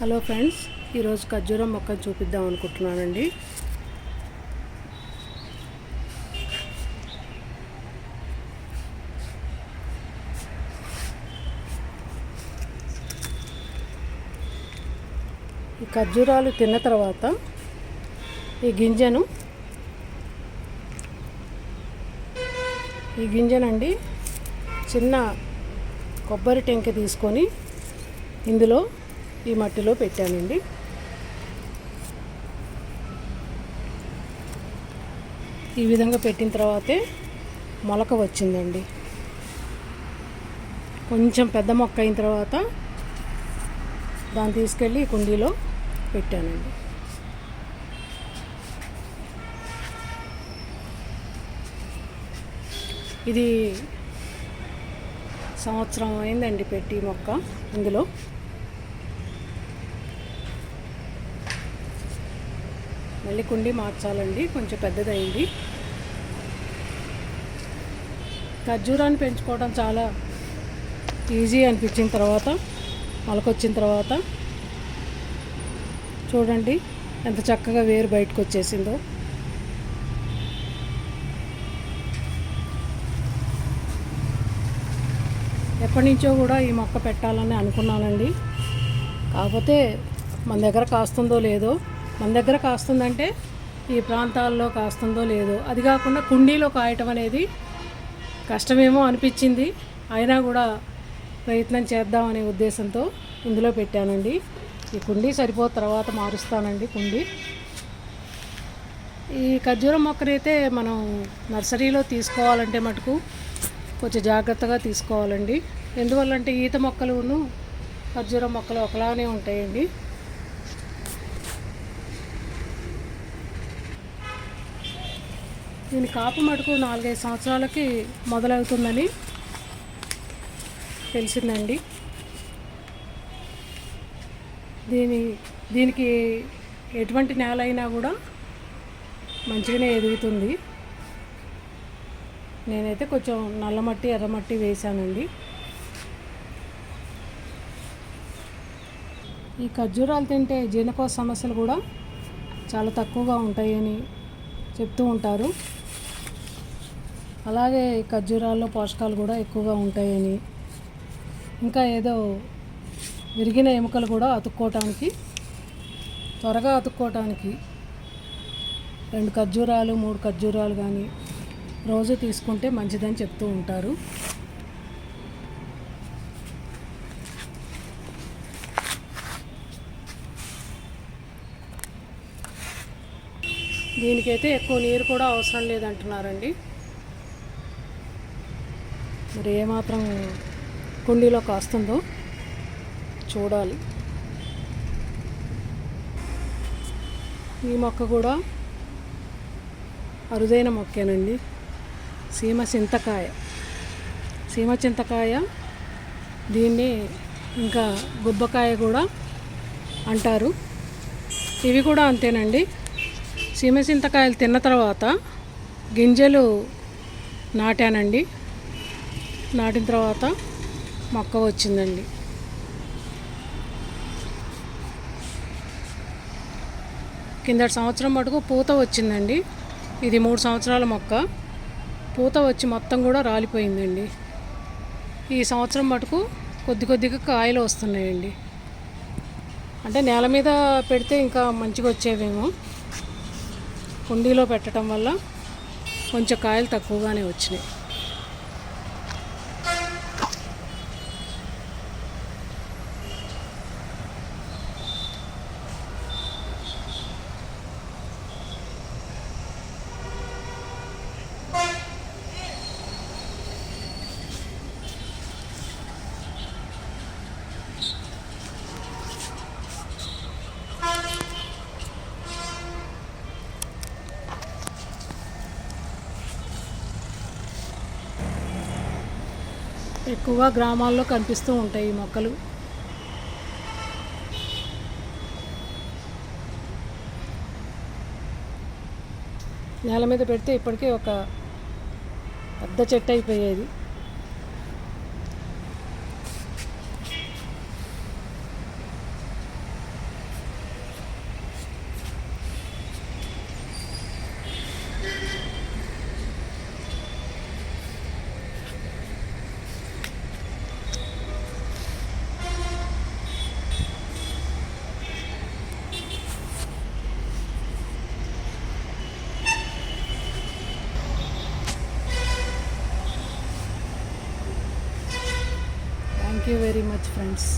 Hello friends, ఈరోజు ఖర్జూరం మొక్కను చూపిద్దాం అనుకుంటున్నానండి. ఈ ఖర్జూరాలు తిన్న తర్వాత ఈ గింజనండి చిన్న కొబ్బరి టెంక తీసుకొని ఇందులో ఈ మట్టిలో పెట్టానండి. ఈ విధంగా పెట్టిన తర్వాతే మొలక వచ్చిందండి. కొంచెం పెద్ద మొక్క అయిన తర్వాత దాన్ని తీసుకెళ్ళి కుండీలో పెట్టానండి. ఇది సంవత్సరం అయిందండి పెట్టి మొక్క. ఇందులో మళ్ళీ కుండీ మార్చాలండి, కొంచెం పెద్దదైంది. ఖర్జూరాన్ని పెంచుకోవడం చాలా ఈజీ అనిపించిన తర్వాత, మొలకొచ్చిన తర్వాత చూడండి ఎంత చక్కగా వేరు బయటకు వచ్చేసిందో. ఎప్పటి నుంచో కూడా ఈ మొక్క పెట్టాలని అనుకున్నానండి. కాకపోతే మన దగ్గర కాస్తుందో లేదో, మన దగ్గర కాస్తుందంటే ఈ ప్రాంతాల్లో కాస్తుందో లేదో, అది కాకుండా కుండీలో కాయటం అనేది కష్టమేమో అనిపించింది. అయినా కూడా ప్రయత్నం చేద్దామనే ఉద్దేశంతో ఇందులో పెట్టానండి. ఈ కుండీ సరిపోతే తర్వాత మారుస్తానండి కుండీ. ఈ ఖర్జూరం మొక్కనైతే మనం నర్సరీలో తీసుకోవాలంటే మటుకు కొంచెం జాగ్రత్తగా తీసుకోవాలండి. ఎందువల్లంటే ఈత మొక్కలును ఖర్జూరం మొక్కలు ఒకలానే ఉంటాయండి. దీని కాపు మటుకు 4-5 సంవత్సరాలకి మొదలవుతుందని తెలిసిందండి. దీనికి ఎటువంటి నేల అయినా కూడా మంచిగానే ఎదుగుతుంది. నేనైతే కొంచెం నల్లమట్టి ఎర్రమట్టి వేశానండి. ఈ ఖర్జూరాలు తింటే జీర్ణకోశ సమస్యలు కూడా చాలా తక్కువగా ఉంటాయని చెప్తూ ఉంటారు. అలాగే ఖర్జూరాల్లో పోషకాలు కూడా ఎక్కువగా ఉంటాయని, ఇంకా ఏదో విరిగిన ఎముకలు కూడా త్వరగా అతుక్కోవటానికి 2 ఖర్జూరాలు 3 ఖర్జూరాలు కానీ రోజు తీసుకుంటే మంచిదని చెప్తూ ఉంటారు. దీనికైతే ఎక్కువ నీరు కూడా అవసరం లేదంటున్నారండి. మరి ఏమాత్రం కుండీలో కాస్తుందో చూడాలి. ఈ మొక్క కూడా అరుదైన మొక్కేనండి. సీమ చింతకాయ, దీన్ని ఇంకా గుబ్బకాయ కూడా అంటారు. ఇవి కూడా అంతేనండి. సీమ చింతకాయలు తిన్న తర్వాత గింజలు నాటానండి. నాటిన తర్వాత మొక్క వచ్చిందండి. కిందటి సంవత్సరం మటుకు పూత వచ్చిందండి. ఇది 3 సంవత్సరాల మొక్క. పూత వచ్చి మొత్తం కూడా రాలిపోయిందండి. ఈ సంవత్సరం మటుకు కొద్దిగా కాయలు వస్తున్నాయండి. అంటే నేల మీద పెడితే ఇంకా మంచిగా వచ్చేవేమో, కుండీలో పెట్టడం వల్ల కొంచెం కాయలు తక్కువగానే వచ్చినాయి. ఎక్కువగా గ్రామాల్లో కనిపిస్తూ ఉంటాయి ఈ మొక్కలు. నేల మీద పెడితే ఇప్పటికే ఒక పెద్ద చెట్టు అయిపోయేది. You very much friends.